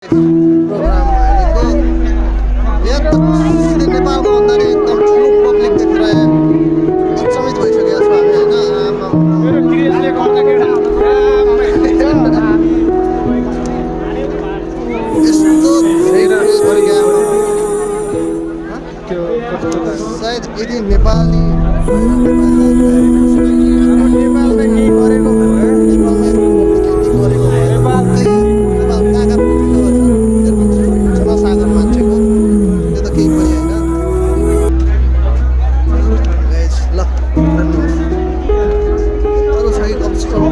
Programme भनेको एकदम नेपालको भन्दा नि एकदम ठुलो पब्लिक देखेर उत्समित भइसकेको छ हामी होइन यस्तो धेरै सायद यदि नेपालमा केही गरेको जनसागर मान्छेको त्यो त केही पनि होइन ल अरू छ कि कमसेकम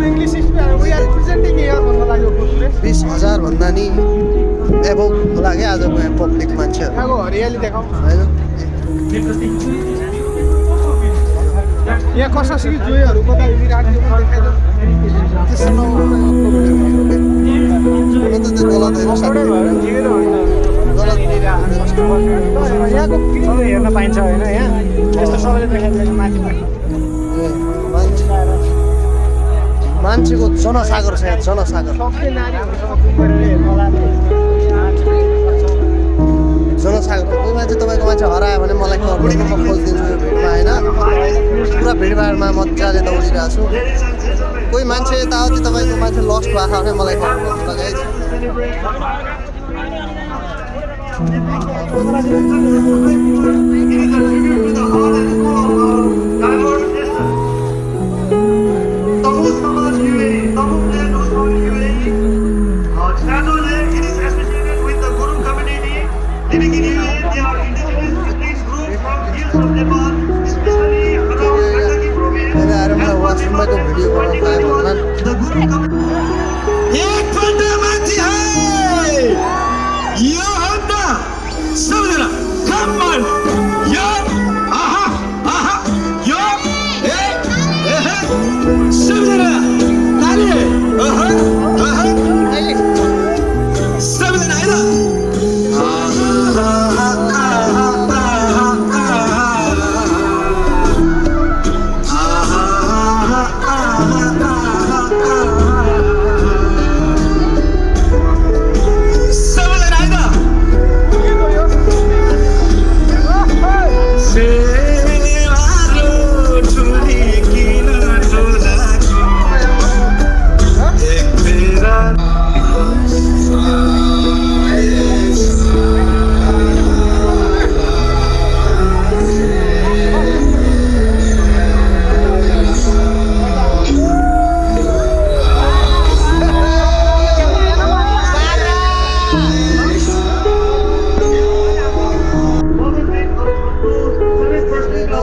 20,000 भन्दा नि एबोभ होला क्या आजको यहाँ पब्लिक मान्छेहरू हरियाली देखाउँ होइन यहाँ कसरी जोईहरू कता हिँडिरहेको देखाइदिउँ त्यस्तो यहाँको हेर्न पाइन्छ होइन यहाँ यस्तो सबैले देखाइदिएको माथि मान्छेको जनसागर छ यहाँ जनसागर सबै नानीहरूसँग जनसागर कोही मान्छे तपाईँको मान्छे हरायो भने मलाई खबर गर्नु म खोजिदिन्छु यो भिडमा होइन पुरा भिडभाडमा मजाले दौडिरहेको छु कोही मान्छे यताउति तपाईँको मान्छे लस्ट भएको छ भने मलाई खबर गर्नु लगाइ Living in UAE, they are indigenous ethnic group from hills of Nepal, especially around Gandaki province. मैले आएर मलाई वासरुममा त्यो भिडियो बनाउन पाएँ भन्दा The Guru community. एकपल्ट माथि है यो हन्दा सबैजना कमल यो आहा आहा यो ए सबैजना ताली आहा आहा सबैजना हैन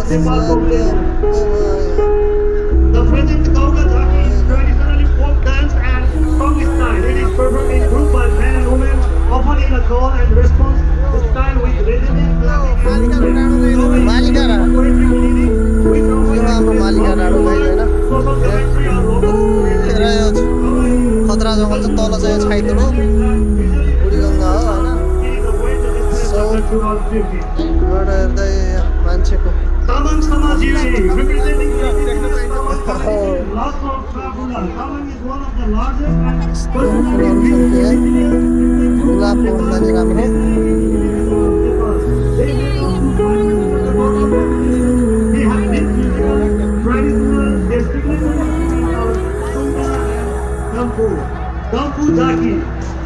Nepal population. The present Gauga Dhani is traditionally folk dance and song style. It is performed in group by men and women, often in a call and response style with resonant मालिका हाम्रो मालिका डाँडो गाई होइन र यो खतरा जङ्गल चाहिँ तल चाहिँ छाइतुलो बुढीगङ्गा हो होइन एउटा हेर्दै मान्छेको Tamang Samajiri, representing the last of Trabula. Tamang is one of the largest and personally गुलाबको भन्दा नि राम्रो They have been traditional Dampu Jaki.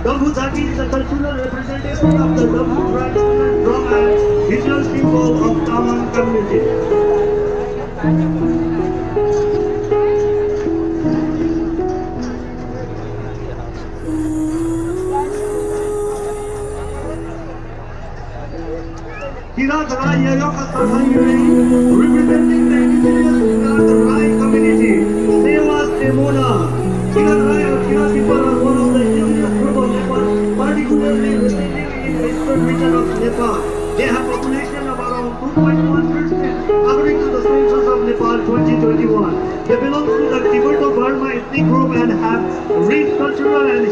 Dampu Jaki is a cultural representation of the Dampu traditional drum and visual symbol of Tamang community. Kiradara Yayoka Sahayuri, representing the indigenous Kiradara community. Seva Semona. Kiradara or Kira people are one of the indigenous group of Nepal, particularly residing in the eastern region of Nepal. They have population of around 2.1% according to the census of Nepal 2021. They belong to the Tibeto-Burma ethnic group and have rich cultural and